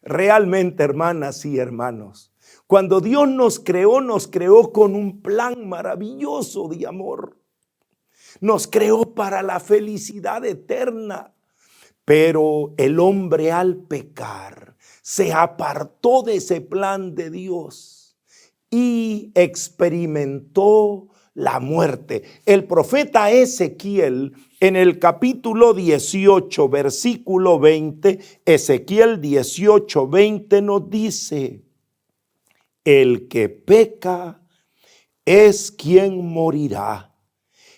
Realmente, hermanas y hermanos, cuando Dios nos creó con un plan maravilloso de amor. Nos creó para la felicidad eterna. Pero el hombre al pecar se apartó de ese plan de Dios y experimentó la muerte. El profeta Ezequiel, en el capítulo 18, versículo 20, Ezequiel 18, 20 nos dice: el que peca es quien morirá.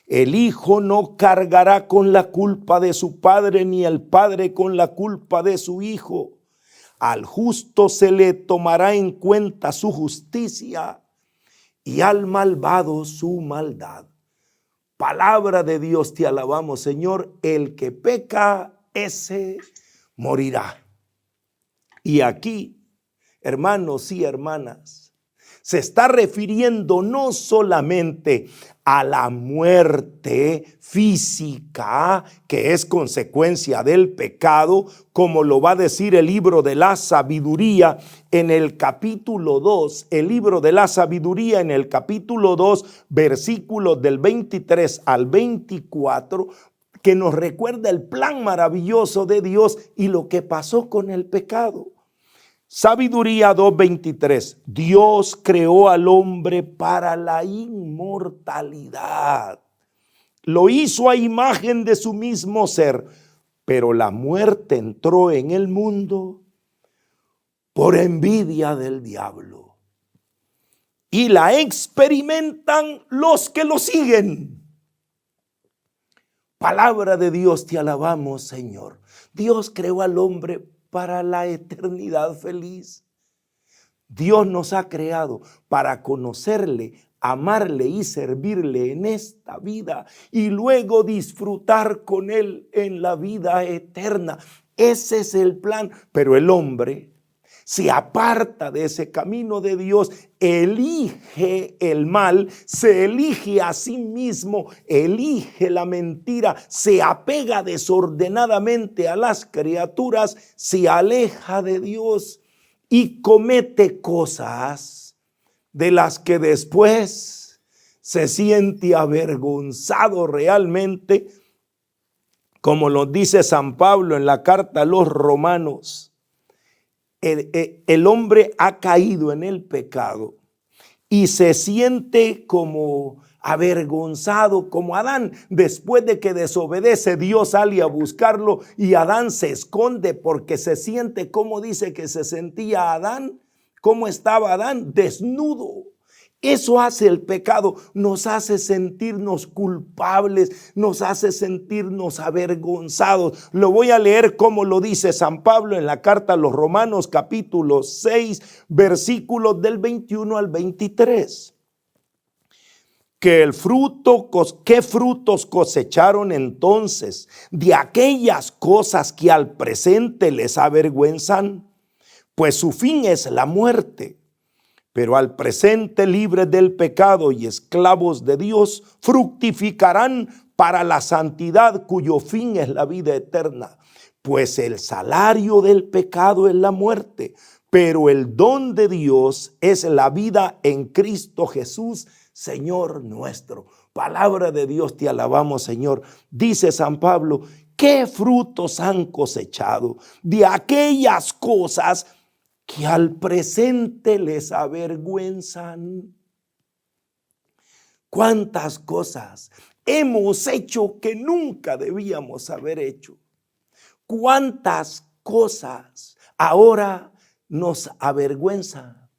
El hijo no cargará con la culpa de su padre, ni el padre con la culpa de su hijo. Al justo se le tomará en cuenta su justicia, y al malvado su maldad. Palabra de Dios, te alabamos, Señor. El que peca, ese morirá. Y aquí, hermanos y hermanas, se está refiriendo no solamente a la muerte física, que es consecuencia del pecado, como lo va a decir el libro de la sabiduría en el capítulo 2, el libro de la sabiduría en el capítulo 2, versículos del 23 al 24, que nos recuerda el plan maravilloso de Dios y lo que pasó con el pecado. Sabiduría 2:23. Dios creó al hombre para la inmortalidad. Lo hizo a imagen de su mismo ser, pero la muerte entró en el mundo por envidia del diablo. Y la experimentan los que lo siguen. Palabra de Dios, te alabamos, Señor. Dios creó al hombre para la eternidad feliz. Dios nos ha creado para conocerle, amarle y servirle en esta vida y luego disfrutar con él en la vida eterna. Ese es el plan, pero el hombre se aparta de ese camino de Dios, elige el mal, se elige a sí mismo, elige la mentira, se apega desordenadamente a las criaturas, se aleja de Dios y comete cosas de las que después se siente avergonzado realmente, como lo dice San Pablo en la carta a los Romanos. El hombre ha caído en el pecado y se siente como avergonzado, como Adán. Después de que desobedece, Dios sale a buscarlo y Adán se esconde porque se siente, como dice que se sentía Adán, cómo estaba Adán, desnudo. Eso hace el pecado, nos hace sentirnos culpables, nos hace sentirnos avergonzados. Lo voy a leer como lo dice San Pablo en la carta a los Romanos capítulo 6, versículos del 21 al 23. ¿Qué frutos cosecharon entonces de aquellas cosas que al presente les avergüenzan? Pues su fin es la muerte. Pero al presente, libres del pecado y esclavos de Dios, fructificarán para la santidad, cuyo fin es la vida eterna. Pues el salario del pecado es la muerte, pero el don de Dios es la vida en Cristo Jesús, Señor nuestro. Palabra de Dios, te alabamos, Señor. Dice San Pablo, ¿qué frutos han cosechado de aquellas cosas que al presente les avergüenzan? ¿Cuántas cosas hemos hecho que nunca debíamos haber hecho? ¿Cuántas cosas ahora nos avergüenzan?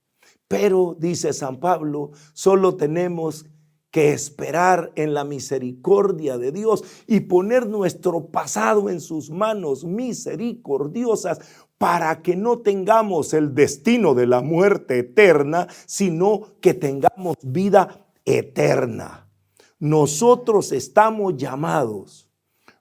Pero, dice San Pablo, solo tenemos que esperar en la misericordia de Dios y poner nuestro pasado en sus manos misericordiosas, para que no tengamos el destino de la muerte eterna, sino que tengamos vida eterna. Nosotros estamos llamados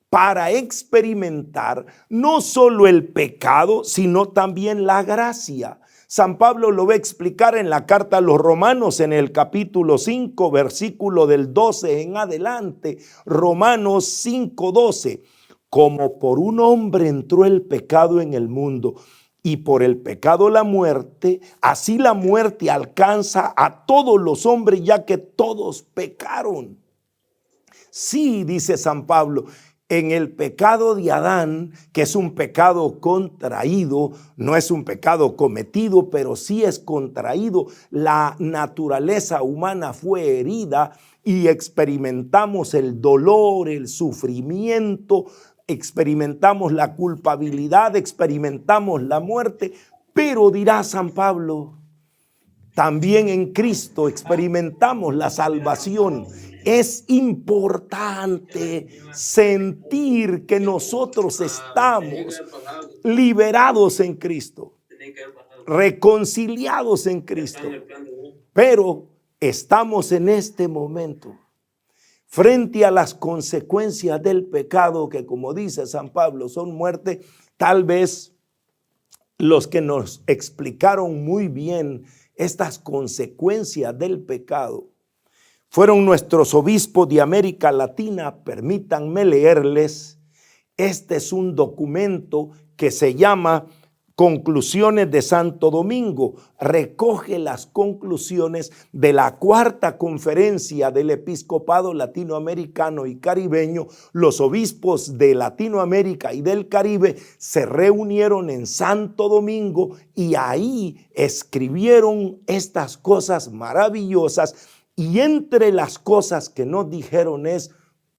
para experimentar no solo el pecado, sino también la gracia. San Pablo lo va a explicar en la carta a los Romanos en el capítulo 5, versículo del 12 en adelante. Romanos 5:12. Como por un hombre entró el pecado en el mundo, y por el pecado la muerte, así la muerte alcanza a todos los hombres, ya que todos pecaron. Sí, dice San Pablo, en el pecado de Adán, que es un pecado contraído, no es un pecado cometido, pero sí es contraído, la naturaleza humana fue herida y experimentamos el dolor, el sufrimiento, experimentamos la culpabilidad, experimentamos la muerte, pero dirá San Pablo, también en Cristo experimentamos la salvación. Es importante sentir que nosotros estamos liberados en Cristo, reconciliados en Cristo, pero estamos en este momento frente a las consecuencias del pecado que, como dice San Pablo, son muerte. Tal vez los que nos explicaron muy bien estas consecuencias del pecado fueron nuestros obispos de América Latina. Permítanme leerles. Este es un documento que se llama Conclusiones de Santo Domingo. Recoge las conclusiones de la cuarta conferencia del episcopado latinoamericano y caribeño. Los obispos de Latinoamérica y del Caribe se reunieron en Santo Domingo y ahí escribieron estas cosas maravillosas. Y entre las cosas que nos dijeron es: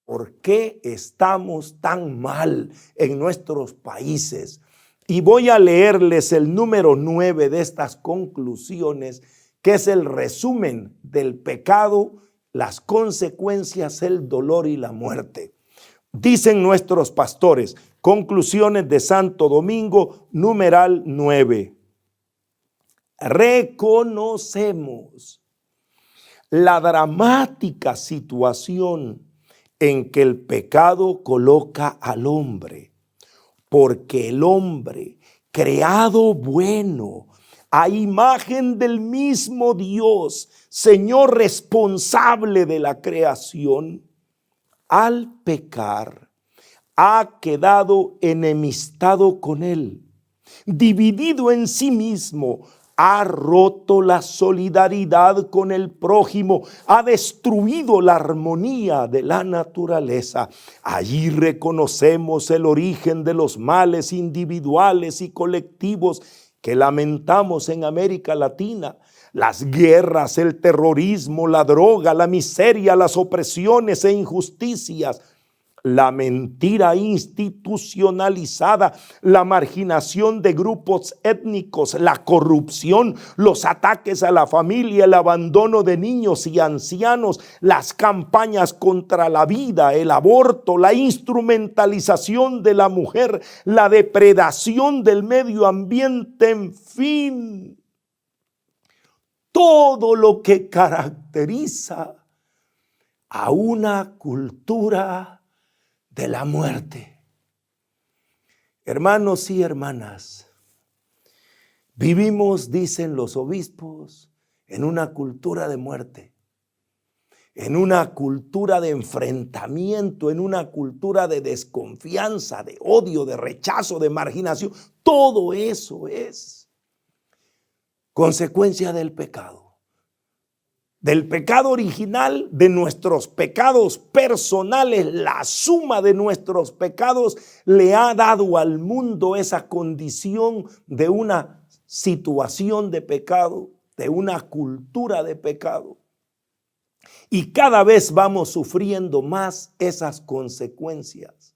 ¿por qué estamos tan mal en nuestros países? Y voy a leerles el número 9 de estas conclusiones, que es el resumen del pecado, las consecuencias, el dolor y la muerte. Dicen nuestros pastores, Conclusiones de Santo Domingo, numeral 9. Reconocemos la dramática situación en que el pecado coloca al hombre, porque el hombre, creado bueno, a imagen del mismo Dios, Señor responsable de la creación, al pecar, ha quedado enemistado con él, dividido en sí mismo, ha roto la solidaridad con el prójimo, ha destruido la armonía de la naturaleza. Allí reconocemos el origen de los males individuales y colectivos que lamentamos en América Latina. Las guerras, el terrorismo, la droga, la miseria, las opresiones e injusticias, la mentira institucionalizada, la marginación de grupos étnicos, la corrupción, los ataques a la familia, el abandono de niños y ancianos, las campañas contra la vida, el aborto, la instrumentalización de la mujer, la depredación del medio ambiente, en fin, todo lo que caracteriza a una cultura de la muerte. Hermanos y hermanas, vivimos, dicen los obispos, en una cultura de muerte, en una cultura de enfrentamiento, en una cultura de desconfianza, de odio, de rechazo, de marginación. Todo eso es consecuencia del pecado original, de nuestros pecados personales. La suma de nuestros pecados le ha dado al mundo esa condición de una situación de pecado, de una cultura de pecado. Y cada vez vamos sufriendo más esas consecuencias.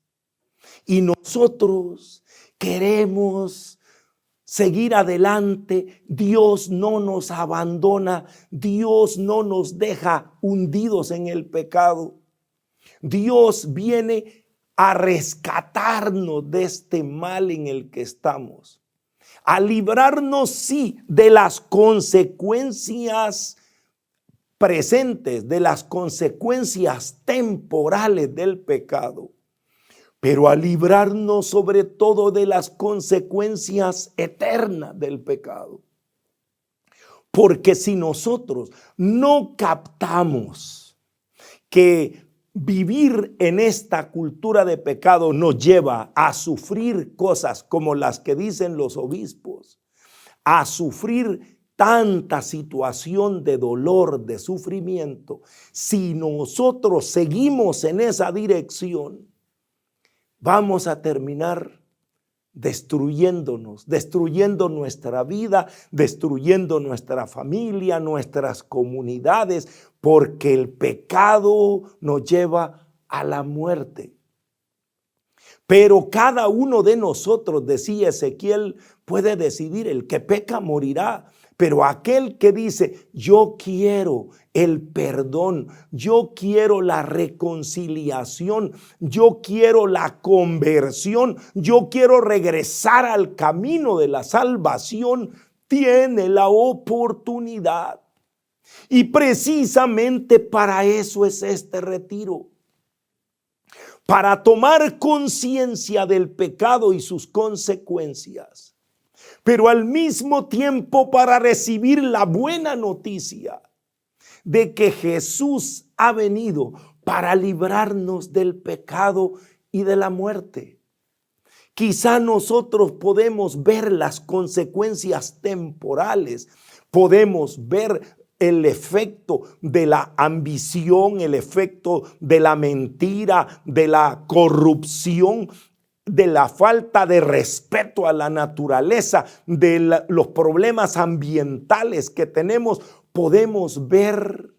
Y nosotros queremos seguir adelante. Dios no nos abandona, Dios no nos deja hundidos en el pecado. Dios viene a rescatarnos de este mal en el que estamos, a librarnos, sí, de las consecuencias presentes, de las consecuencias temporales del pecado, pero a librarnos sobre todo de las consecuencias eternas del pecado. Porque si nosotros no captamos que vivir en esta cultura de pecado nos lleva a sufrir cosas como las que dicen los obispos, a sufrir tanta situación de dolor, de sufrimiento. Si nosotros seguimos en esa dirección, vamos a terminar destruyéndonos, destruyendo nuestra vida, destruyendo nuestra familia, nuestras comunidades, porque el pecado nos lleva a la muerte. Pero cada uno de nosotros, decía Ezequiel, puede decidir: el que peca morirá. Pero aquel que dice: yo quiero el perdón, yo quiero la reconciliación, yo quiero la conversión, yo quiero regresar al camino de la salvación, tiene la oportunidad. Y precisamente para eso es este retiro. Para tomar conciencia del pecado y sus consecuencias, pero al mismo tiempo para recibir la buena noticia de que Jesús ha venido para librarnos del pecado y de la muerte. Quizá nosotros podemos ver las consecuencias temporales, podemos ver el efecto de la ambición, el efecto de la mentira, de la corrupción, de la falta de respeto a la naturaleza, de los problemas ambientales que tenemos. Podemos ver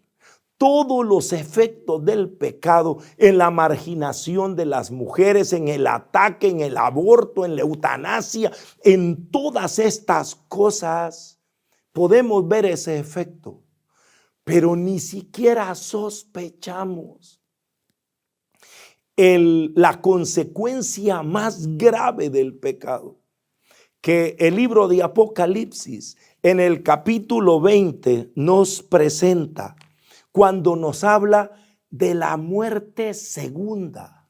todos los efectos del pecado en la marginación de las mujeres, en el ataque, en el aborto, en la eutanasia, en todas estas cosas. Podemos ver ese efecto, pero ni siquiera sospechamos la consecuencia más grave del pecado, que el libro de Apocalipsis en el capítulo 20 nos presenta cuando nos habla de la muerte segunda.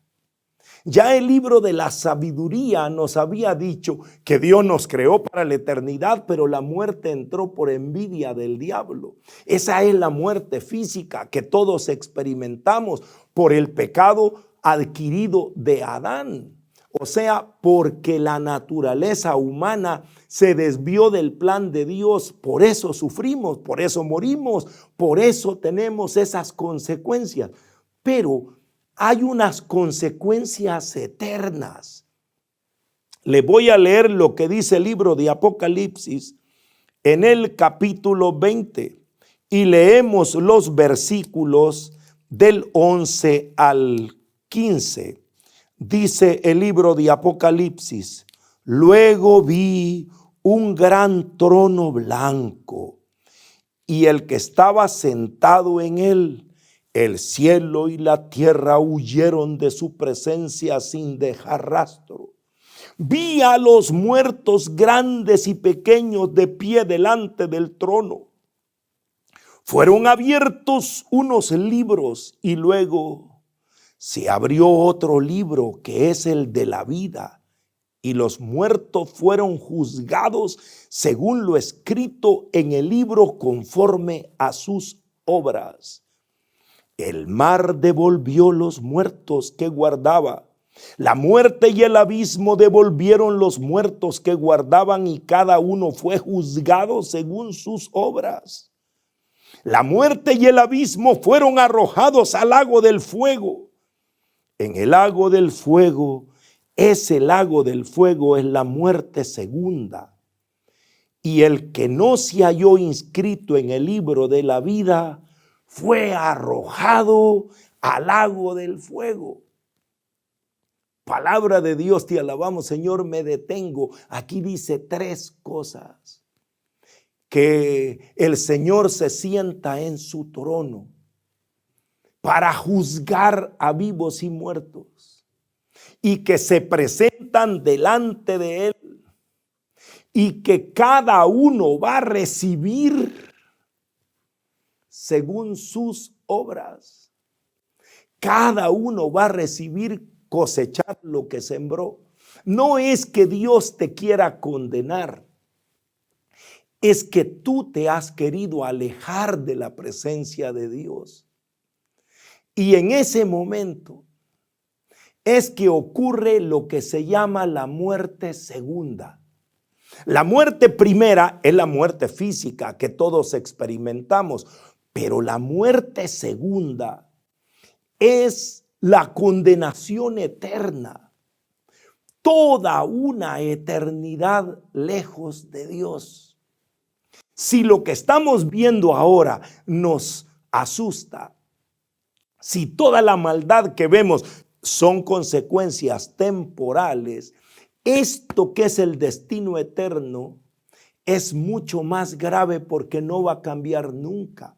Ya el libro de la sabiduría nos había dicho que Dios nos creó para la eternidad, pero la muerte entró por envidia del diablo. Esa es la muerte física que todos experimentamos por el pecado adquirido de Adán. O sea, porque la naturaleza humana se desvió del plan de Dios. Por eso sufrimos, por eso morimos, por eso tenemos esas consecuencias. Pero hay unas consecuencias eternas. Le voy a leer lo que dice el libro de Apocalipsis en el capítulo 20 y leemos los versículos del 11 al 15. Dice el libro de Apocalipsis: luego vi un gran trono blanco y el que estaba sentado en él. El cielo y la tierra huyeron de su presencia sin dejar rastro. Vi a los muertos grandes y pequeños de pie delante del trono. Fueron abiertos unos libros y luego se abrió otro libro que es el de la vida, y los muertos fueron juzgados según lo escrito en el libro conforme a sus obras. El mar devolvió los muertos que guardaba. La muerte y el abismo devolvieron los muertos que guardaban, y cada uno fue juzgado según sus obras. La muerte y el abismo fueron arrojados al lago del fuego. En el lago del fuego, ese lago del fuego es la muerte segunda. Y el que no se halló inscrito en el libro de la vida fue arrojado al lago del fuego. Palabra de Dios, te alabamos, Señor. Me detengo. Aquí dice tres cosas: que el Señor se sienta en su trono para juzgar a vivos y muertos, y que se presentan delante de Él, y que cada uno va a recibir según sus obras. Cada uno va a recibir, cosechar lo que sembró. No es que Dios te quiera condenar, es que tú te has querido alejar de la presencia de Dios. Y en ese momento es que ocurre lo que se llama la muerte segunda. La muerte primera es la muerte física que todos experimentamos, pero la muerte segunda es la condenación eterna. Toda una eternidad lejos de Dios. Si lo que estamos viendo ahora nos asusta, si toda la maldad que vemos son consecuencias temporales, esto que es el destino eterno es mucho más grave porque no va a cambiar nunca.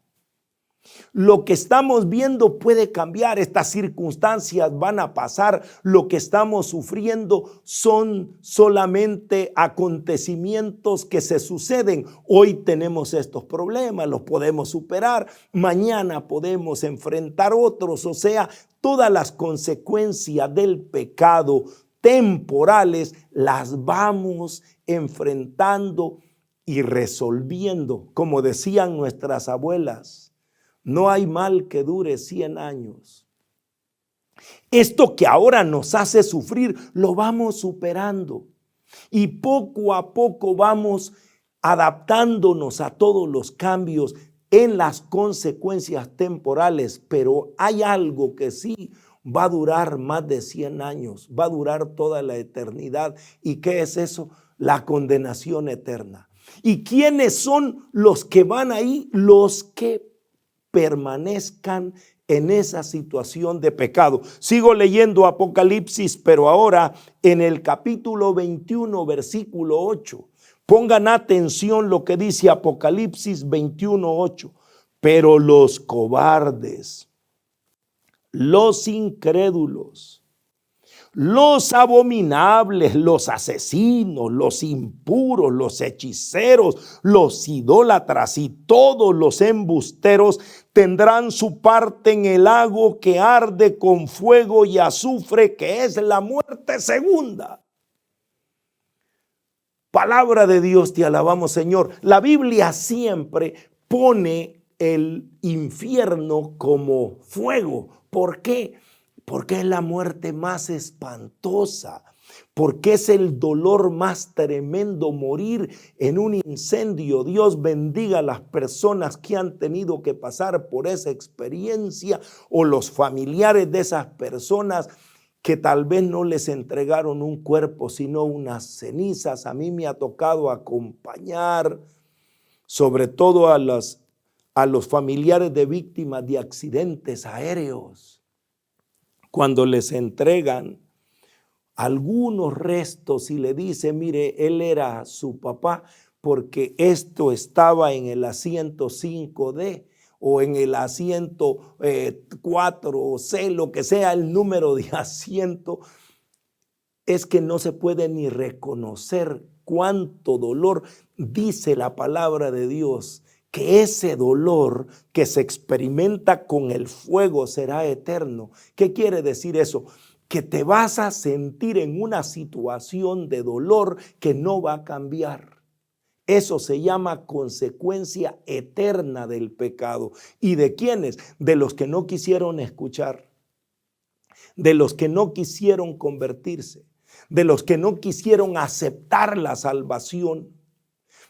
Lo que estamos viendo puede cambiar, estas circunstancias van a pasar, lo que estamos sufriendo son solamente acontecimientos que se suceden. Hoy tenemos estos problemas, los podemos superar, mañana podemos enfrentar otros, o sea, todas las consecuencias del pecado temporales las vamos enfrentando y resolviendo, como decían nuestras abuelas. No hay mal que dure 100 años. Esto que ahora nos hace sufrir, lo vamos superando. Y poco a poco vamos adaptándonos a todos los cambios en las consecuencias temporales. Pero hay algo que sí va a durar más de 100 años, va a durar toda la eternidad. ¿Y qué es eso? La condenación eterna. ¿Y quiénes son los que van ahí? Los que permanezcan en esa situación de pecado. Sigo leyendo Apocalipsis, pero ahora en el capítulo 21, versículo 8. Pongan atención lo que dice Apocalipsis 21, 8. Pero los cobardes, los incrédulos, los abominables, los asesinos, los impuros, los hechiceros, los idólatras y todos los embusteros tendrán su parte en el lago que arde con fuego y azufre, que es la muerte segunda. Palabra de Dios, te alabamos, Señor. La Biblia siempre pone el infierno como fuego. ¿Por qué? Porque es la muerte más espantosa, porque es el dolor más tremendo morir en un incendio. Dios bendiga a las personas que han tenido que pasar por esa experiencia o los familiares de esas personas que tal vez no les entregaron un cuerpo, sino unas cenizas. A mí me ha tocado acompañar sobre todo a los familiares de víctimas de accidentes aéreos. Cuando les entregan algunos restos y le dicen, mire, él era su papá porque esto estaba en el asiento 5D o en el asiento 4 o C, lo que sea el número de asiento, es que no se puede ni reconocer cuánto dolor. Dice la palabra de Dios que ese dolor que se experimenta con el fuego será eterno. ¿Qué quiere decir eso? Que te vas a sentir en una situación de dolor que no va a cambiar. Eso se llama consecuencia eterna del pecado. ¿Y de quiénes? De los que no quisieron escuchar, de los que no quisieron convertirse, de los que no quisieron aceptar la salvación,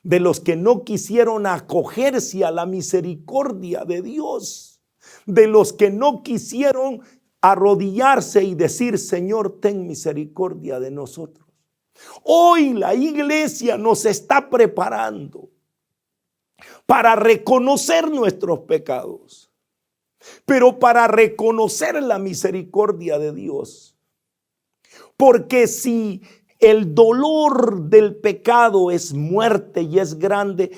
de los que no quisieron acogerse a la misericordia de Dios, de los que no quisieron arrodillarse y decir, Señor, ten misericordia de nosotros. Hoy la iglesia nos está preparando para reconocer nuestros pecados, pero para reconocer la misericordia de Dios. Porque si el dolor del pecado es muerte y es grande,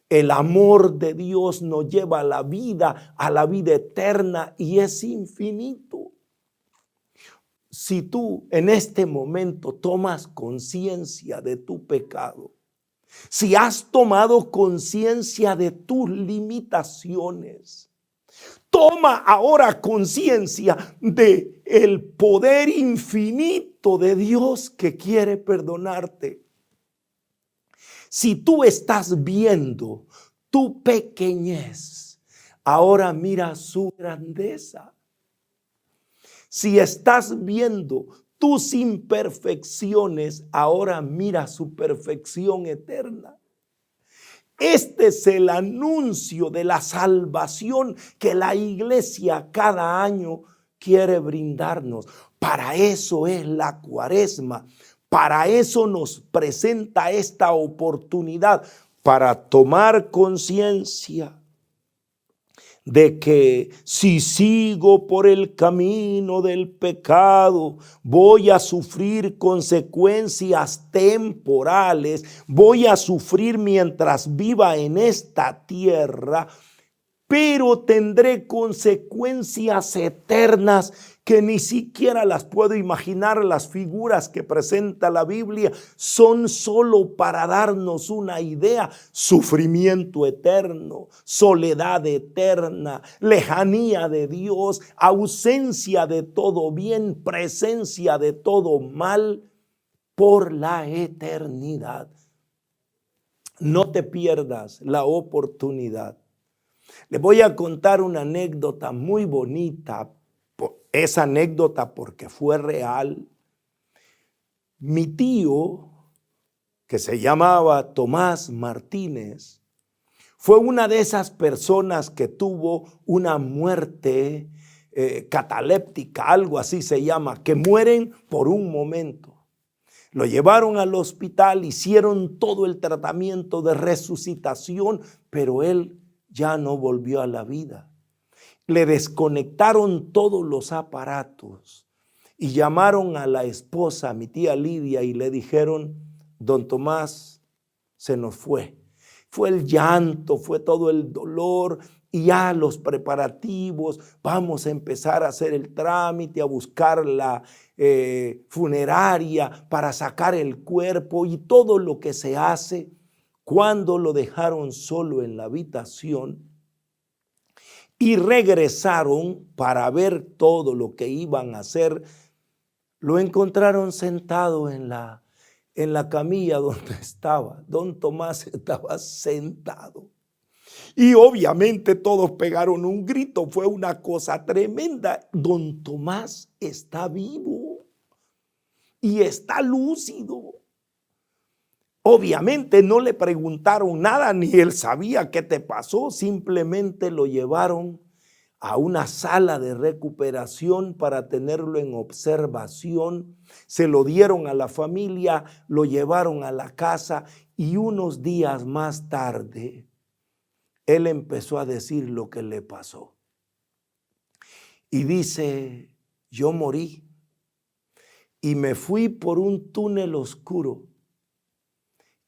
el amor de Dios nos lleva a la vida eterna y es infinito. Si tú en este momento tomas conciencia de tu pecado, si has tomado conciencia de tus limitaciones, toma ahora conciencia de el poder infinito de Dios que quiere perdonarte. Si tú estás viendo tu pequeñez, ahora mira su grandeza. Si estás viendo tus imperfecciones, ahora mira su perfección eterna. Este es el anuncio de la salvación que la iglesia cada año quiere brindarnos. Para eso es la Cuaresma. Para eso nos presenta esta oportunidad, para tomar conciencia de que si sigo por el camino del pecado, voy a sufrir consecuencias temporales, voy a sufrir mientras viva en esta tierra, pero tendré consecuencias eternas que ni siquiera las puedo imaginar. Las figuras que presenta la Biblia son solo para darnos una idea: sufrimiento eterno, soledad eterna, lejanía de Dios, ausencia de todo bien, presencia de todo mal por la eternidad. No te pierdas la oportunidad. Les voy a contar una anécdota muy bonita. Esa anécdota porque fue real. Mi tío, que se llamaba Tomás Martínez, fue una de esas personas que tuvo una muerte cataléptica, algo así se llama, que mueren por un momento. Lo llevaron al hospital, hicieron todo el tratamiento de resucitación, pero él ya no volvió a la vida. Le desconectaron todos los aparatos y llamaron a la esposa, mi tía Lidia, y le dijeron: don Tomás se nos fue. Fue el llanto, fue todo el dolor y ya los preparativos. Vamos a empezar a hacer el trámite, a buscar la funeraria para sacar el cuerpo y todo lo que se hace. Cuando lo dejaron solo en la habitación y regresaron para ver todo lo que iban a hacer, lo encontraron sentado en la camilla donde estaba. Don Tomás estaba sentado. Y obviamente todos pegaron un grito. Fue una cosa tremenda. Don Tomás está vivo y está lúcido. Obviamente no le preguntaron nada, ni él sabía qué te pasó. Simplemente lo llevaron a una sala de recuperación para tenerlo en observación. Se lo dieron a la familia, lo llevaron a la casa y unos días más tarde él empezó a decir lo que le pasó. Y dice: yo morí y me fui por un túnel oscuro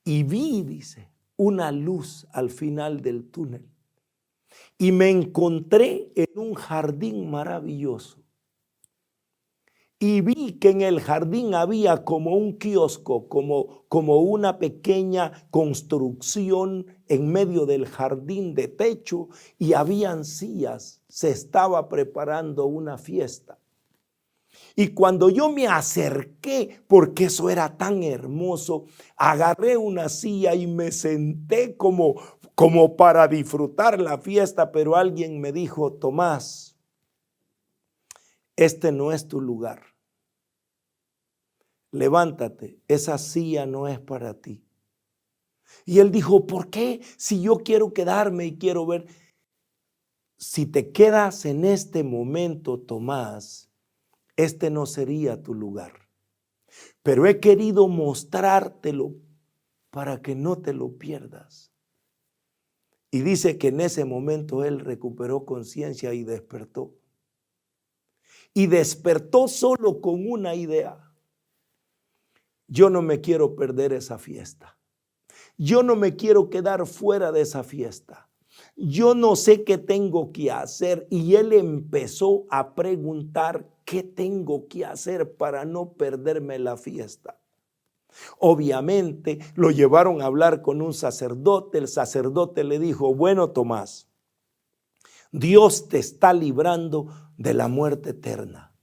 y vi, dice, una luz al final del túnel. Y me encontré en un jardín maravilloso. Y vi que en el jardín había como un kiosco, como una pequeña construcción en medio del jardín de techo, y habían sillas. Se estaba preparando una fiesta. Y cuando yo me acerqué, porque eso era tan hermoso, agarré una silla y me senté como para disfrutar la fiesta, pero alguien me dijo: Tomás, este no es tu lugar. Levántate, esa silla no es para ti. Y él dijo: ¿por qué? Si yo quiero quedarme y quiero ver. Si te quedas en este momento, Tomás, este no sería tu lugar. Pero he querido mostrártelo para que no te lo pierdas. Y dice que en ese momento él recuperó conciencia y despertó. Y despertó solo con una idea: yo no me quiero perder esa fiesta. Yo no me quiero quedar fuera de esa fiesta. Yo no sé qué tengo que hacer. Y él empezó a preguntar: ¿qué tengo que hacer para no perderme la fiesta? Obviamente lo llevaron a hablar con un sacerdote. El sacerdote le dijo: bueno, Tomás, Dios te está librando de la muerte eterna.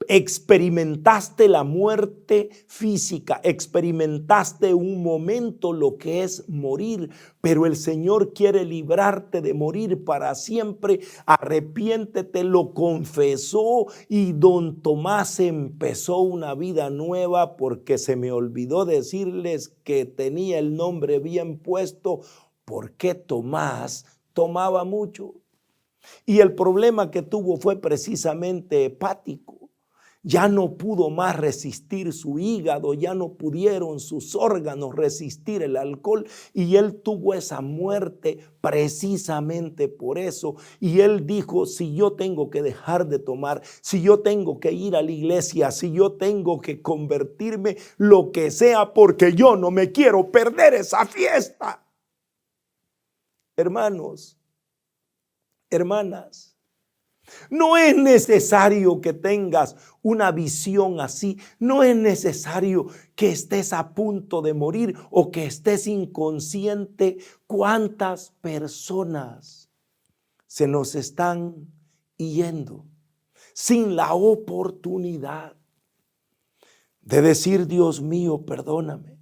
experimentaste la muerte física, experimentaste un momento lo que es morir, pero el Señor quiere librarte de morir para siempre. Arrepiéntete, lo confesó y don Tomás empezó una vida nueva, porque se me olvidó decirles que tenía el nombre bien puesto, porque Tomás tomaba mucho. Y el problema que tuvo fue precisamente hepático. Ya no pudo más resistir su hígado, ya no pudieron sus órganos resistir el alcohol, y él tuvo esa muerte precisamente por eso. Y él dijo: si yo tengo que dejar de tomar, si yo tengo que ir a la iglesia, si yo tengo que convertirme, lo que sea, porque yo no me quiero perder esa fiesta. Hermanos, hermanas, no es necesario que tengas una visión así. No es necesario que estés a punto de morir o que estés inconsciente. ¿Cuántas personas se nos están yendo sin la oportunidad de decir: Dios mío, perdóname?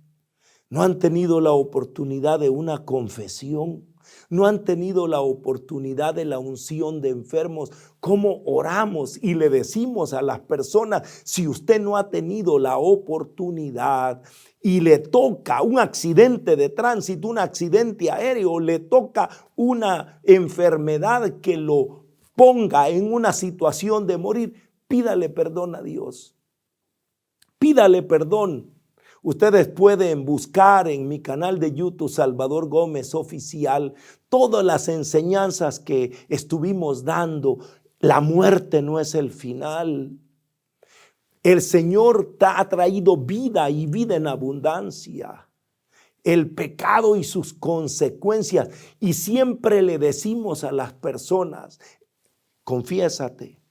No han tenido la oportunidad de una confesión. No han tenido la oportunidad de la unción de enfermos. ¿Cómo oramos y le decimos a las personas: si usted no ha tenido la oportunidad y le toca un accidente de tránsito, un accidente aéreo, le toca una enfermedad que lo ponga en una situación de morir, pídale perdón a Dios? Pídale perdón. Ustedes pueden buscar en mi canal de YouTube, Salvador Gómez Oficial, todas las enseñanzas que estuvimos dando. La muerte no es el final. El Señor te ha traído vida y vida en abundancia. El pecado y sus consecuencias. Y siempre le decimos a las personas: confiésate,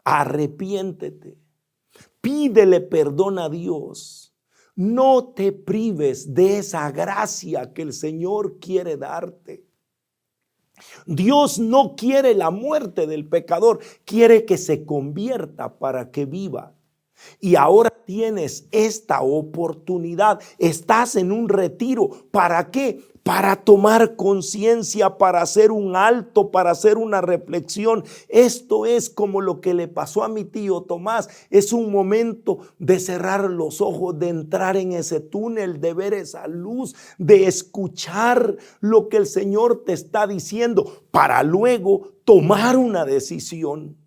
arrepiéntete, pídele perdón a Dios. No te prives de esa gracia que el Señor quiere darte. Dios no quiere la muerte del pecador, quiere que se convierta para que viva. Y ahora tienes esta oportunidad. Estás en un retiro. ¿Para qué? Para tomar conciencia, para hacer un alto, para hacer una reflexión. Esto es como lo que le pasó a mi tío Tomás. Es un momento de cerrar los ojos, de entrar en ese túnel, de ver esa luz, de escuchar lo que el Señor te está diciendo, para luego tomar una decisión.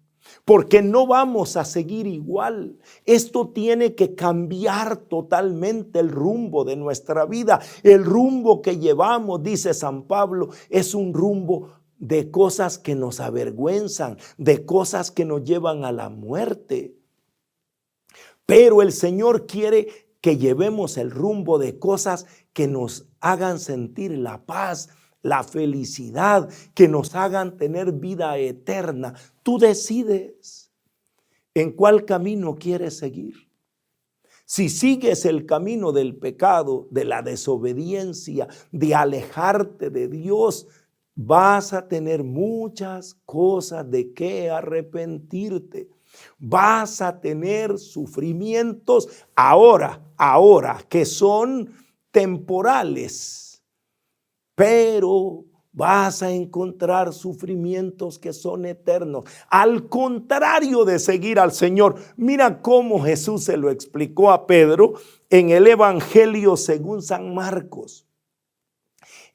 Porque no vamos a seguir igual. Esto tiene que cambiar totalmente el rumbo de nuestra vida. El rumbo que llevamos, dice San Pablo, es un rumbo de cosas que nos avergüenzan, de cosas que nos llevan a la muerte. Pero el Señor quiere que llevemos el rumbo de cosas que nos hagan sentir la paz, la felicidad, que nos hagan tener vida eterna. Tú decides en cuál camino quieres seguir. Si sigues el camino del pecado, de la desobediencia, de alejarte de Dios, vas a tener muchas cosas de qué arrepentirte. Vas a tener sufrimientos ahora que son temporales. Pero vas a encontrar sufrimientos que son eternos. Al contrario de seguir al Señor. Mira cómo Jesús se lo explicó a Pedro en el Evangelio según San Marcos.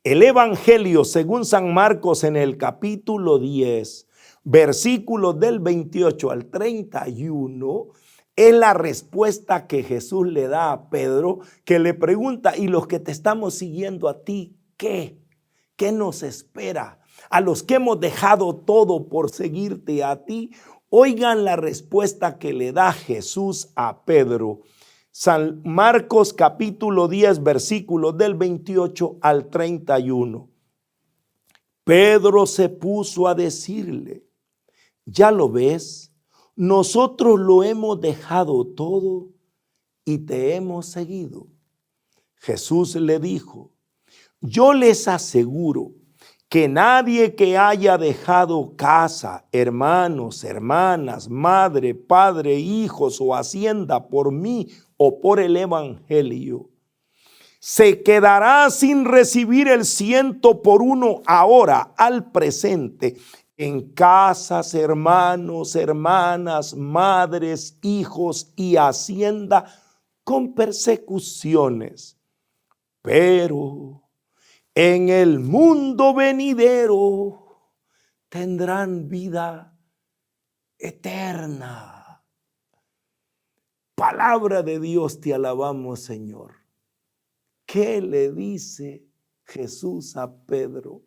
El Evangelio según San Marcos, en el capítulo 10, versículos del 28 al 31, es la respuesta que Jesús le da a Pedro, que le pregunta: ¿y los que te estamos siguiendo a ti, qué? ¿Qué nos espera? A los que hemos dejado todo por seguirte a ti. Oigan la respuesta que le da Jesús a Pedro. San Marcos capítulo 10, versículos del 28 al 31. Pedro se puso a decirle: ¿ya lo ves? Nosotros lo hemos dejado todo y te hemos seguido. Jesús le dijo: yo les aseguro que nadie que haya dejado casa, hermanos, hermanas, madre, padre, hijos o hacienda por mí o por el evangelio, se quedará sin recibir el 100 por 1 ahora, al presente, en casas, hermanos, hermanas, madres, hijos y hacienda con persecuciones. Pero en el mundo venidero tendrán vida eterna. Palabra de Dios, te alabamos, Señor. ¿Qué le dice Jesús a Pedro?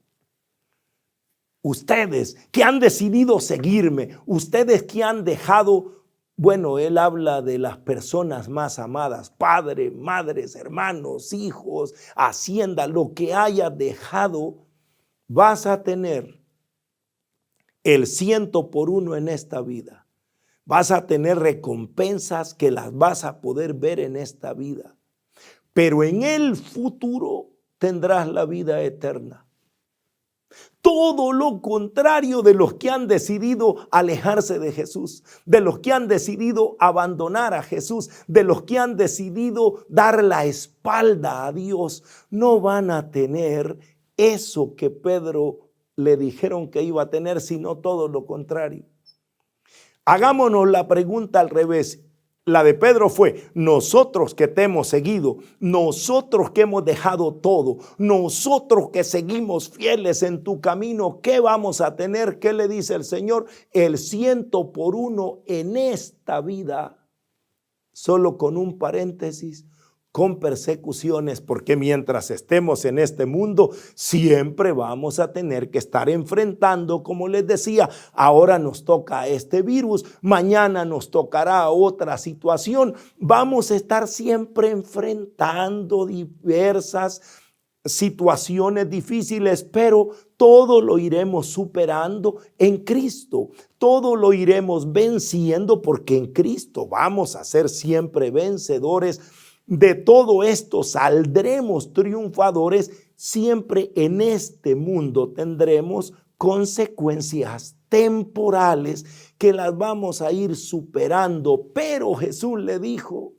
Ustedes que han decidido seguirme, ustedes que han dejado, bueno, él habla de las personas más amadas, padre, madres, hermanos, hijos, hacienda, lo que haya dejado, vas a tener el 100 por 1 en esta vida. Vas a tener recompensas que las vas a poder ver en esta vida. Pero en el futuro tendrás la vida eterna. Todo lo contrario de los que han decidido alejarse de Jesús, de los que han decidido abandonar a Jesús, de los que han decidido dar la espalda a Dios, no van a tener eso que Pedro le dijeron que iba a tener, sino todo lo contrario. Hagámonos la pregunta al revés. La de Pedro fue: nosotros que te hemos seguido, nosotros que hemos dejado todo, nosotros que seguimos fieles en tu camino, ¿qué vamos a tener? ¿Qué le dice el Señor? El 100 por 1 en esta vida, solo con un paréntesis, con persecuciones, porque mientras estemos en este mundo siempre vamos a tener que estar enfrentando, como les decía, ahora nos toca este virus, mañana nos tocará otra situación, vamos a estar siempre enfrentando diversas situaciones difíciles, pero todo lo iremos superando en Cristo, todo lo iremos venciendo, porque en Cristo vamos a ser siempre vencedores. De todo esto saldremos triunfadores. Siempre en este mundo tendremos consecuencias temporales que las vamos a ir superando. Pero Jesús le dijo,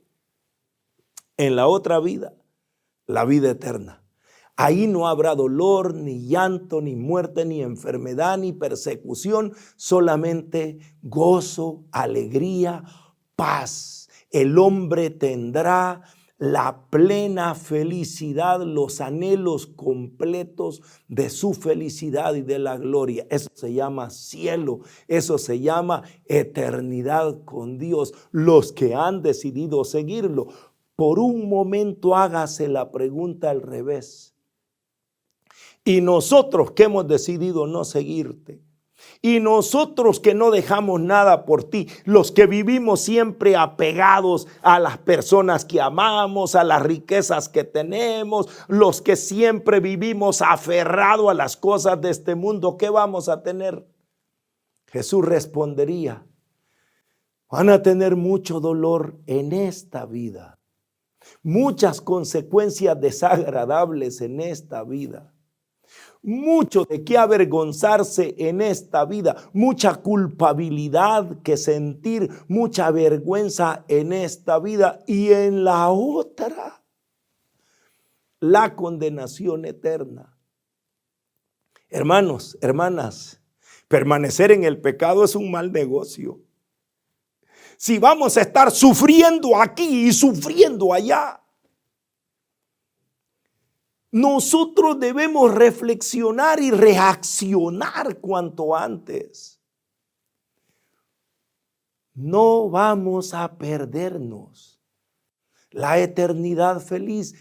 en la otra vida, la vida eterna. Ahí no habrá dolor, ni llanto, ni muerte, ni enfermedad, ni persecución, solamente gozo, alegría, paz. El hombre tendrá la plena felicidad, los anhelos completos de su felicidad y de la gloria. Eso se llama cielo, eso se llama eternidad con Dios. Los que han decidido seguirlo, por un momento hágase la pregunta al revés. Y nosotros que hemos decidido no seguirte, y nosotros que no dejamos nada por ti, los que vivimos siempre apegados a las personas que amamos, a las riquezas que tenemos, los que siempre vivimos aferrados a las cosas de este mundo, ¿qué vamos a tener? Jesús respondería: van a tener mucho dolor en esta vida, muchas consecuencias desagradables en esta vida. Mucho de qué avergonzarse en esta vida, mucha culpabilidad que sentir, mucha vergüenza en esta vida, y en la otra, la condenación eterna. Hermanos, hermanas, permanecer en el pecado es un mal negocio. Si vamos a estar sufriendo aquí y sufriendo allá, nosotros debemos reflexionar y reaccionar cuanto antes. No vamos a perdernos la eternidad feliz.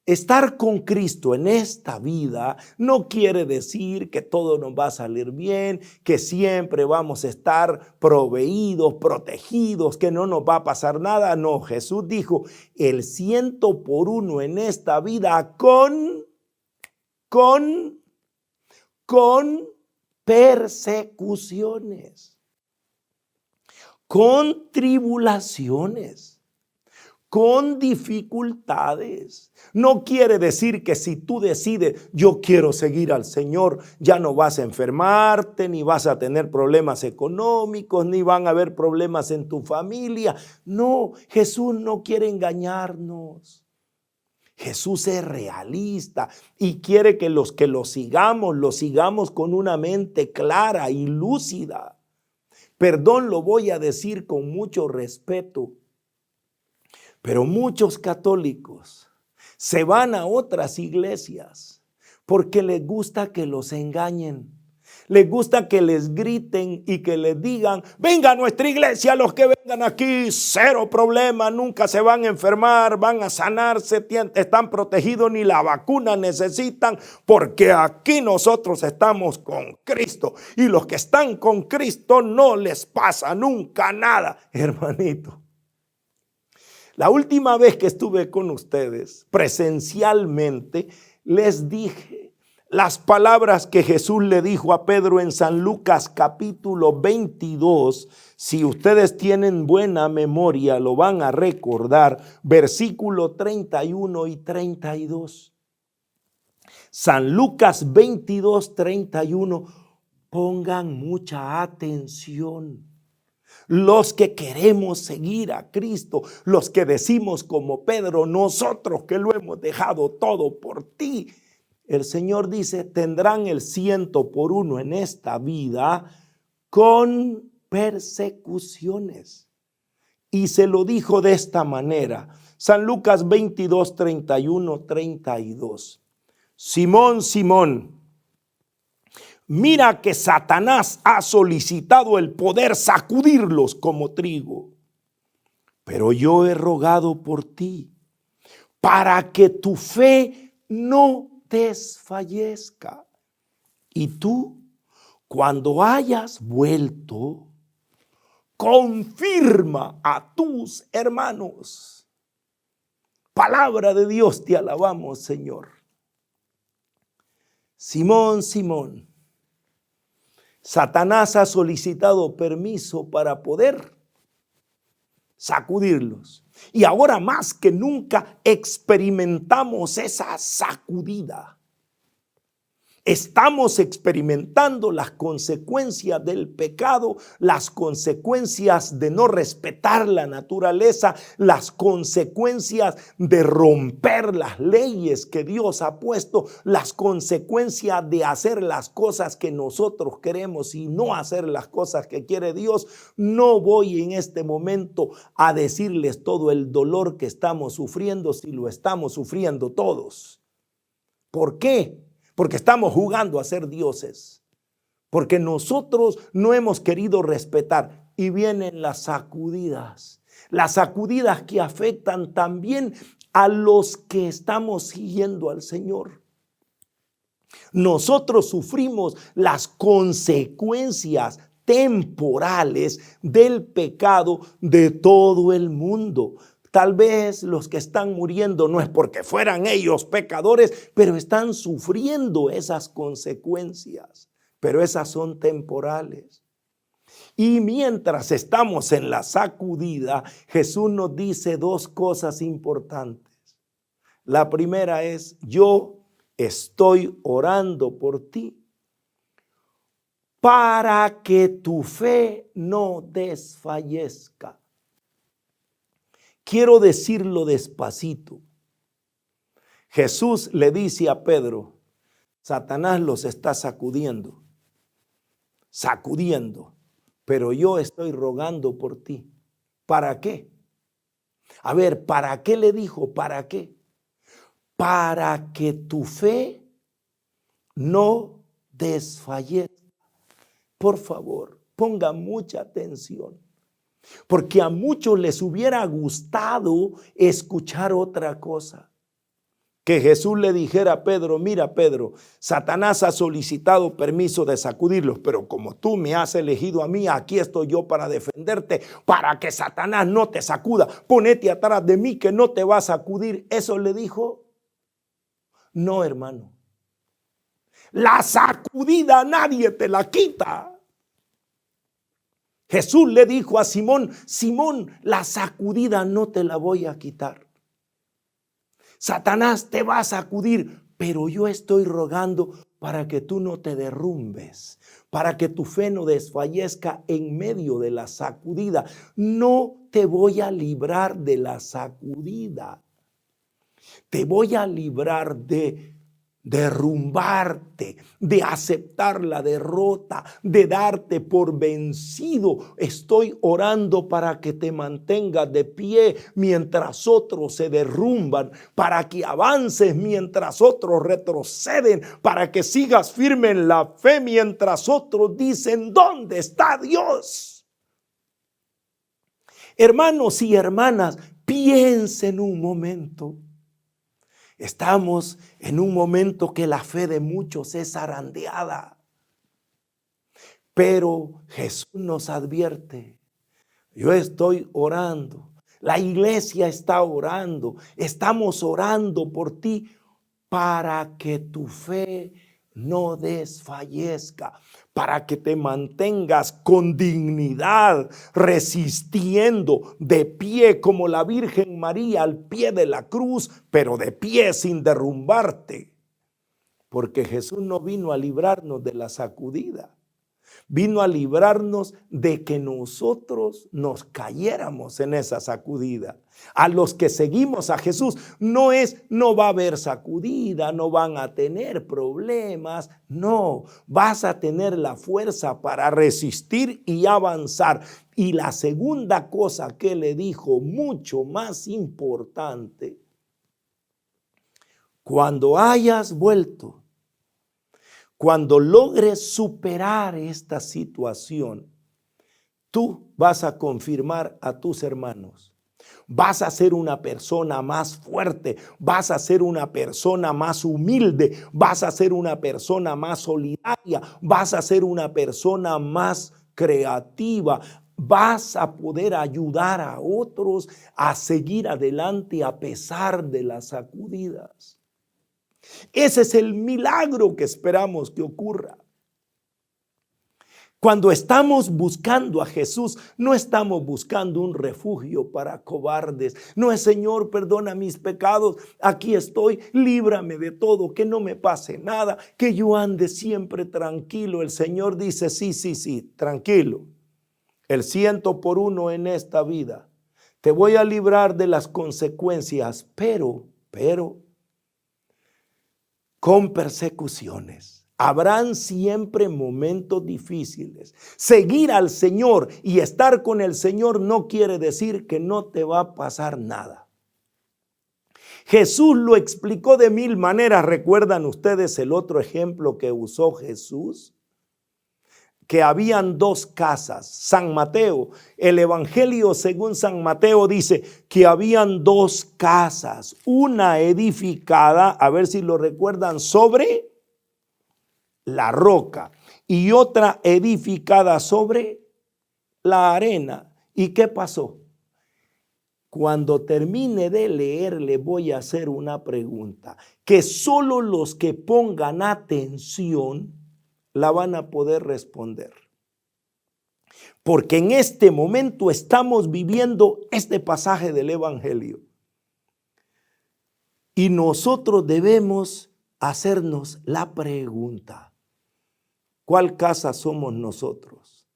Estar con Cristo en esta vida no quiere decir que todo nos va a salir bien, que siempre vamos a estar proveídos, protegidos, que no nos va a pasar nada. No, Jesús dijo el 100 por 1 en esta vida con persecuciones, con tribulaciones, con dificultades. No quiere decir que si tú decides, yo quiero seguir al Señor, ya no vas a enfermarte, ni vas a tener problemas económicos, ni van a haber problemas en tu familia. No, Jesús no quiere engañarnos. Jesús es realista y quiere que los que lo sigamos con una mente clara y lúcida. Perdón, lo voy a decir con mucho respeto, pero muchos católicos se van a otras iglesias porque les gusta que los engañen. Les gusta que les griten y que les digan, venga a nuestra iglesia, los que vengan aquí, cero problema, nunca se van a enfermar, van a sanarse, están protegidos, ni la vacuna necesitan, porque aquí nosotros estamos con Cristo. Y los que están con Cristo no les pasa nunca nada. Hermanito, la última vez que estuve con ustedes presencialmente, les dije las palabras que Jesús le dijo a Pedro en San Lucas capítulo 22. Si ustedes tienen buena memoria, lo van a recordar, versículo 31 y 32. San Lucas 22, 31. Pongan mucha atención. Los que queremos seguir a Cristo, los que decimos como Pedro, nosotros que lo hemos dejado todo por ti. El Señor dice, tendrán el 100 por 1 en esta vida con persecuciones. Y se lo dijo de esta manera. San Lucas 22, 31, 32. Simón, Simón, mira que Satanás ha solicitado el poder sacudirlos como trigo. Pero yo he rogado por ti para que tu fe no desfallezca. Y tú, cuando hayas vuelto, confirma a tus hermanos. Palabra de Dios, te alabamos, Señor. Simón, Simón, Satanás ha solicitado permiso para poder sacudirlos. Y ahora más que nunca experimentamos esa sacudida. Estamos experimentando las consecuencias del pecado, las consecuencias de no respetar la naturaleza, las consecuencias de romper las leyes que Dios ha puesto, las consecuencias de hacer las cosas que nosotros queremos y no hacer las cosas que quiere Dios. No voy en este momento a decirles todo el dolor que estamos sufriendo, si lo estamos sufriendo todos. ¿Por qué? Porque estamos jugando a ser dioses, porque nosotros no hemos querido respetar y vienen las sacudidas que afectan también a los que estamos siguiendo al Señor. Nosotros sufrimos las consecuencias temporales del pecado de todo el mundo. Tal vez los que están muriendo no es porque fueran ellos pecadores, pero están sufriendo esas consecuencias. Pero esas son temporales. Y mientras estamos en la sacudida, Jesús nos dice dos cosas importantes. La primera es, yo estoy orando por ti para que tu fe no desfallezca. Quiero decirlo despacito. Jesús le dice a Pedro, Satanás los está sacudiendo, pero yo estoy rogando por ti. ¿Para qué? A ver, ¿para qué le dijo? ¿Para qué? Para que tu fe no desfallezca. Por favor, ponga mucha atención. Porque a muchos les hubiera gustado escuchar otra cosa. Que Jesús le dijera a Pedro, mira Pedro, Satanás ha solicitado permiso de sacudirlos, pero como tú me has elegido a mí, aquí estoy yo para defenderte, para que Satanás no te sacuda. Ponete atrás de mí que no te va a sacudir. ¿Eso le dijo? No, hermano. La sacudida nadie te la quita. Jesús le dijo a Simón: Simón, la sacudida no te la voy a quitar. Satanás te va a sacudir, pero yo estoy rogando para que tú no te derrumbes, para que tu fe no desfallezca en medio de la sacudida. No te voy a librar de la sacudida. Te voy a librar de derrumbarte, de aceptar la derrota, de darte por vencido. Estoy orando para que te mantengas de pie mientras otros se derrumban, para que avances mientras otros retroceden, para que sigas firme en la fe mientras otros dicen: ¿dónde está Dios? Hermanos y hermanas, piensen un momento. Estamos en un momento que la fe de muchos es zarandeada. Pero Jesús nos advierte: yo estoy orando, la iglesia está orando, estamos orando por ti para que tu fe no desfallezca, para que te mantengas con dignidad, resistiendo, de pie como la Virgen María al pie de la cruz, pero de pie sin derrumbarte. Porque Jesús no vino a librarnos de la sacudida, vino a librarnos de que nosotros nos cayéramos en esa sacudida. A los que seguimos a Jesús no va a haber sacudida, no van a tener problemas, no, vas a tener la fuerza para resistir y avanzar. Y la segunda cosa que le dijo, mucho más importante: cuando hayas vuelto, cuando logres superar esta situación, tú vas a confirmar a tus hermanos. Vas a ser una persona más fuerte, vas a ser una persona más humilde, vas a ser una persona más solidaria, vas a ser una persona más creativa. Vas a poder ayudar a otros a seguir adelante a pesar de las sacudidas. Ese es el milagro que esperamos que ocurra. Cuando estamos buscando a Jesús, no estamos buscando un refugio para cobardes. No es: Señor, perdona mis pecados, aquí estoy, líbrame de todo, que no me pase nada, que yo ande siempre tranquilo. El Señor dice: sí, tranquilo. El 100 por 1 en esta vida. Te voy a librar de las consecuencias, pero con persecuciones. Habrán siempre momentos difíciles. Seguir al Señor y estar con el Señor no quiere decir que no te va a pasar nada. Jesús lo explicó de 1000 maneras. ¿Recuerdan ustedes el otro ejemplo que usó Jesús? Que habían 2 casas. San Mateo, el Evangelio según San Mateo dice que habían 2 casas. Una edificada, a ver si lo recuerdan, sobre la roca, y otra edificada sobre la arena. ¿Y qué pasó? Cuando termine de leer, le voy a hacer una pregunta que solo los que pongan atención la van a poder responder. Porque en este momento estamos viviendo este pasaje del Evangelio. Y nosotros debemos hacernos la pregunta: ¿cuál casa somos nosotros?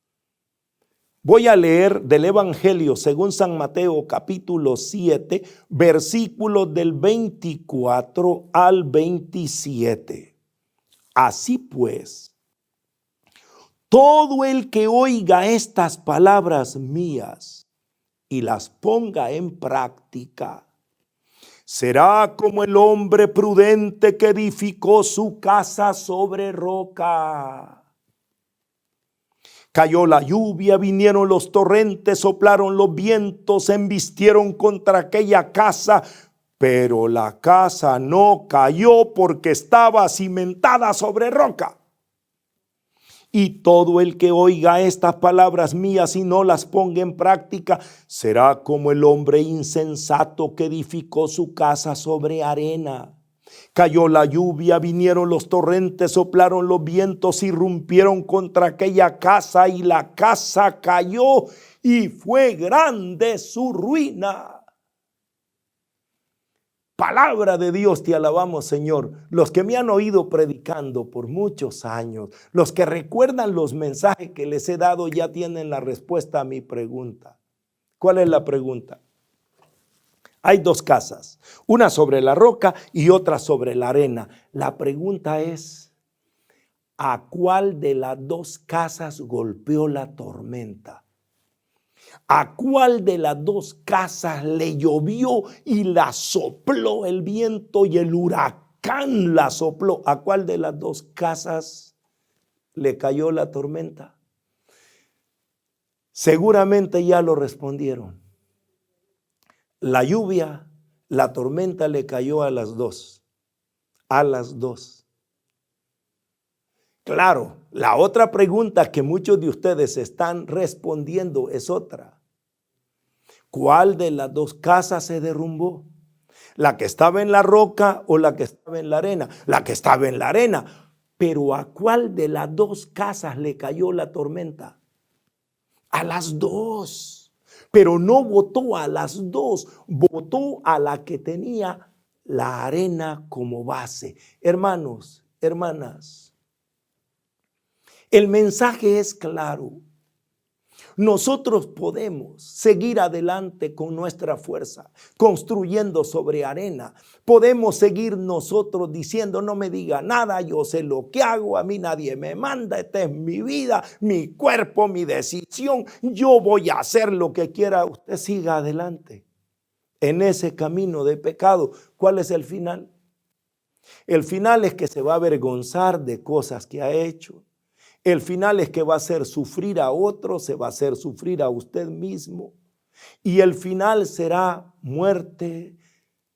Voy a leer del Evangelio según San Mateo capítulo 7, versículos del 24 al 27. Así pues, todo el que oiga estas palabras mías y las ponga en práctica, será como el hombre prudente que edificó su casa sobre roca. Cayó la lluvia, vinieron los torrentes, soplaron los vientos, embistieron contra aquella casa, pero la casa no cayó porque estaba cimentada sobre roca. Y todo el que oiga estas palabras mías y no las ponga en práctica, será como el hombre insensato que edificó su casa sobre arena. Cayó la lluvia, vinieron los torrentes, soplaron los vientos, irrumpieron contra aquella casa y la casa cayó y fue grande su ruina. Palabra de Dios, te alabamos, Señor. Los que me han oído predicando por muchos años, los que recuerdan los mensajes que les he dado, ya tienen la respuesta a mi pregunta. ¿Cuál es la pregunta? Hay dos casas, una sobre la roca y otra sobre la arena. La pregunta es, ¿a cuál de las dos casas golpeó la tormenta? ¿A cuál de las dos casas le llovió y la sopló el viento y el huracán la sopló? ¿A cuál de las dos casas le cayó la tormenta? Seguramente ya lo respondieron. La lluvia, la tormenta le cayó a las dos. A las dos. Claro, la otra pregunta que muchos de ustedes están respondiendo es otra. ¿Cuál de las dos casas se derrumbó? ¿La que estaba en la roca o la que estaba en la arena? La que estaba en la arena. Pero ¿a cuál de las dos casas le cayó la tormenta? A las dos. Pero no votó a las dos, votó a la que tenía la arena como base. Hermanos, hermanas, el mensaje es claro. Nosotros podemos seguir adelante con nuestra fuerza, construyendo sobre arena. Podemos seguir nosotros diciendo, no me diga nada, yo sé lo que hago, a mí nadie me manda, esta es mi vida, mi cuerpo, mi decisión, yo voy a hacer lo que quiera. Usted siga adelante en ese camino de pecado. ¿Cuál es el final? El final es que se va a avergonzar de cosas que ha hecho. El final es que va a hacer sufrir a otros, se va a hacer sufrir a usted mismo. Y el final será muerte,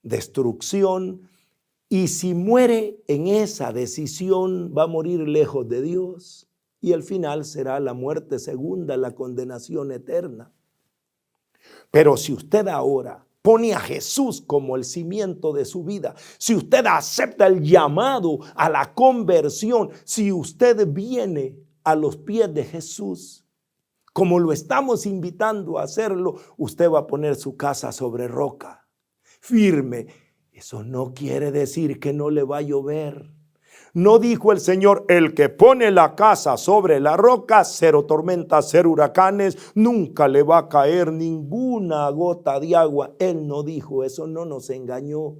destrucción. Y si muere en esa decisión, va a morir lejos de Dios. Y el final será la muerte segunda, la condenación eterna. Pero si usted ahora pone a Jesús como el cimiento de su vida, si usted acepta el llamado a la conversión, si usted viene a los pies de Jesús, como lo estamos invitando a hacerlo, usted va a poner su casa sobre roca, firme. Eso no quiere decir que no le va a llover. No dijo el Señor, el que pone la casa sobre la roca, cero tormentas, cero huracanes, nunca le va a caer ninguna gota de agua. Él no dijo eso, no nos engañó.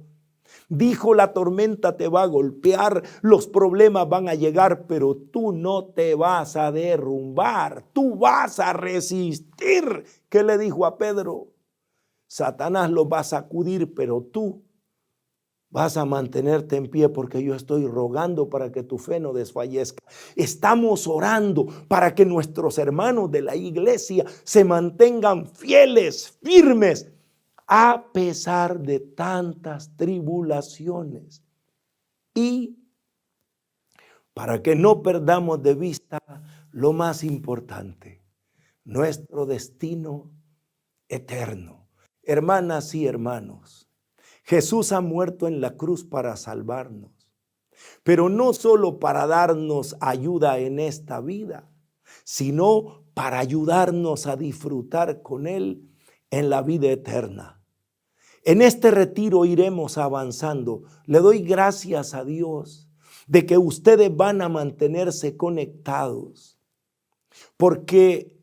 Dijo, la tormenta te va a golpear, los problemas van a llegar, pero tú no te vas a derrumbar, tú vas a resistir. ¿Qué le dijo a Pedro? Satanás lo va a sacudir, pero tú vas a mantenerte en pie porque yo estoy rogando para que tu fe no desfallezca. Estamos orando para que nuestros hermanos de la iglesia se mantengan fieles, firmes, a pesar de tantas tribulaciones. Y para que no perdamos de vista lo más importante, nuestro destino eterno. Hermanas y hermanos, Jesús ha muerto en la cruz para salvarnos, pero no solo para darnos ayuda en esta vida, sino para ayudarnos a disfrutar con Él en la vida eterna. En este retiro iremos avanzando. Le doy gracias a Dios de que ustedes van a mantenerse conectados, porque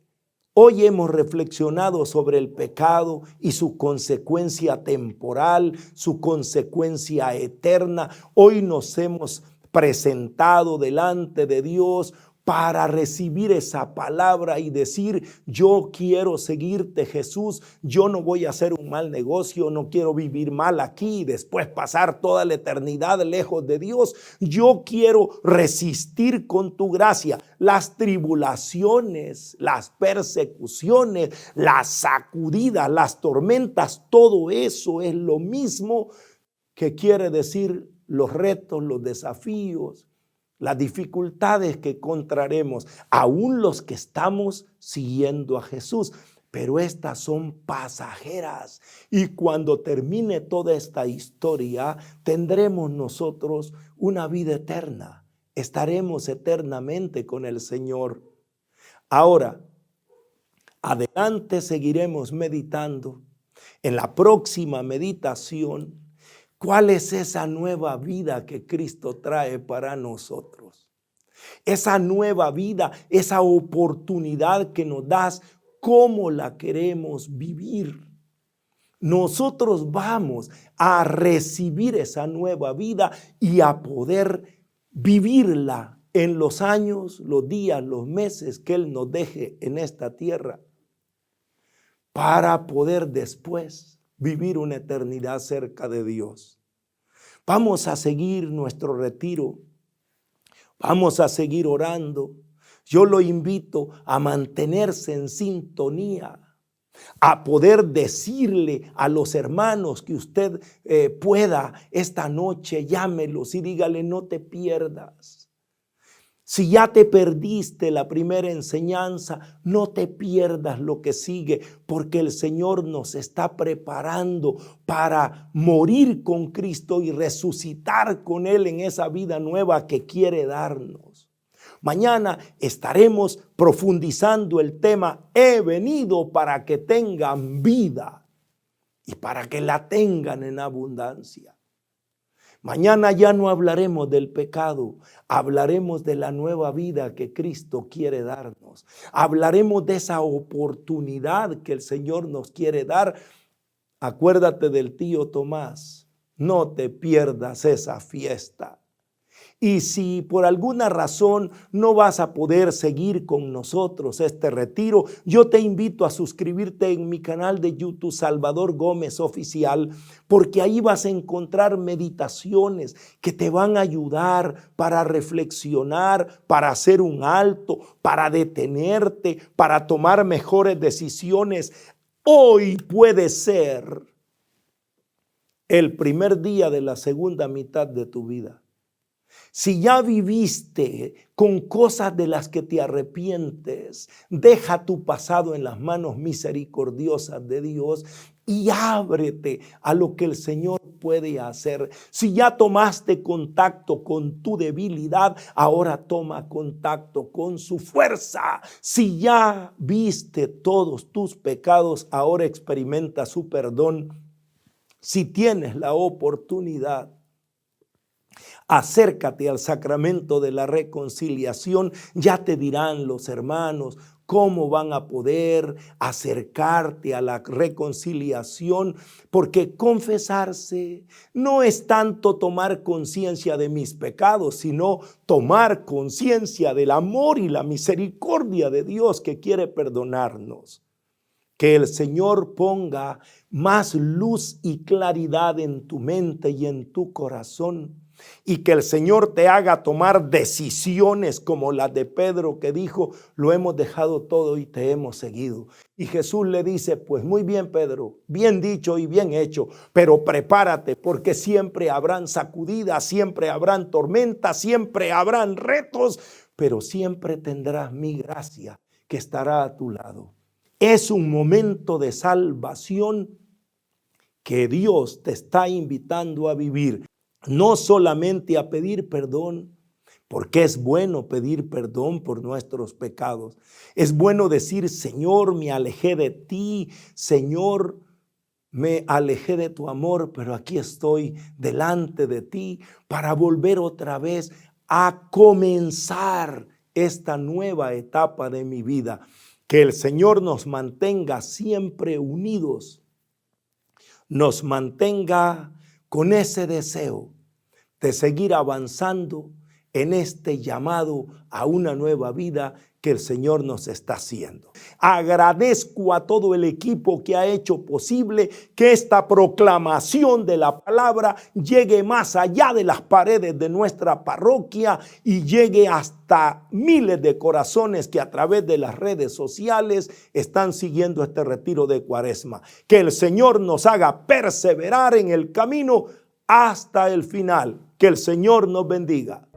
hoy hemos reflexionado sobre el pecado y su consecuencia temporal, su consecuencia eterna. Hoy nos hemos presentado delante de Dios para recibir esa palabra y decir, yo quiero seguirte, Jesús, yo no voy a hacer un mal negocio, no quiero vivir mal aquí y después pasar toda la eternidad lejos de Dios. Yo quiero resistir con tu gracia las tribulaciones, las persecuciones, las sacudidas, las tormentas, todo eso es lo mismo que quiere decir los retos, los desafíos, las dificultades que encontraremos, aún los que estamos siguiendo a Jesús. pero estas son pasajeras. Y cuando termine toda esta historia, tendremos nosotros una vida eterna. Estaremos eternamente con el Señor. Ahora, adelante seguiremos meditando. En la próxima meditación, ¿cuál es esa nueva vida que Cristo trae para nosotros? Esa nueva vida, esa oportunidad que nos das, ¿cómo la queremos vivir? Nosotros vamos a recibir esa nueva vida y a poder vivirla en los años, los días, los meses que Él nos deje en esta tierra, para poder después vivir una eternidad cerca de Dios. Vamos a seguir nuestro retiro. Vamos a seguir orando. Yo lo invito a mantenerse en sintonía, a poder decirle a los hermanos que usted pueda esta noche, llámelos y dígale: no te pierdas. Si ya te perdiste la primera enseñanza, no te pierdas lo que sigue, porque el Señor nos está preparando para morir con Cristo y resucitar con Él en esa vida nueva que quiere darnos. Mañana estaremos profundizando el tema: he venido para que tengan vida y para que la tengan en abundancia. Mañana ya no hablaremos del pecado, hablaremos de la nueva vida que Cristo quiere darnos. Hablaremos de esa oportunidad que el Señor nos quiere dar. Acuérdate del tío Tomás, no te pierdas esa fiesta. Y si por alguna razón no vas a poder seguir con nosotros este retiro, yo te invito a suscribirte en mi canal de YouTube Salvador Gómez Oficial, porque ahí vas a encontrar meditaciones que te van a ayudar para reflexionar, para hacer un alto, para detenerte, para tomar mejores decisiones. Hoy puede ser el primer día de la segunda mitad de tu vida. Si ya viviste con cosas de las que te arrepientes, deja tu pasado en las manos misericordiosas de Dios y ábrete a lo que el Señor puede hacer. Si ya tomaste contacto con tu debilidad, ahora toma contacto con su fuerza. Si ya viste todos tus pecados, ahora experimenta su perdón. Si tienes la oportunidad, acércate al sacramento de la reconciliación. Ya te dirán los hermanos cómo van a poder acercarte a la reconciliación, porque confesarse no es tanto tomar conciencia de mis pecados, sino tomar conciencia del amor y la misericordia de Dios que quiere perdonarnos. Que el Señor ponga más luz y claridad en tu mente y en tu corazón. Y que el Señor te haga tomar decisiones como las de Pedro, que dijo: lo hemos dejado todo y te hemos seguido. Y Jesús le dice: pues muy bien, Pedro, bien dicho y bien hecho, pero prepárate, porque siempre habrán sacudidas, siempre habrán tormentas, siempre habrán retos, pero siempre tendrás mi gracia que estará a tu lado. Es un momento de salvación que Dios te está invitando a vivir. No solamente a pedir perdón, porque es bueno pedir perdón por nuestros pecados. Es bueno decir: Señor, me alejé de ti, Señor, me alejé de tu amor, pero aquí estoy delante de ti para volver otra vez a comenzar esta nueva etapa de mi vida. Que el Señor nos mantenga siempre unidos, nos mantenga con ese deseo de seguir avanzando en este llamado a una nueva vida que el Señor nos está haciendo. Agradezco a todo el equipo que ha hecho posible que esta proclamación de la palabra llegue más allá de las paredes de nuestra parroquia y llegue hasta miles de corazones que a través de las redes sociales están siguiendo este retiro de Cuaresma. Que el Señor nos haga perseverar en el camino hasta el final. Que el Señor nos bendiga.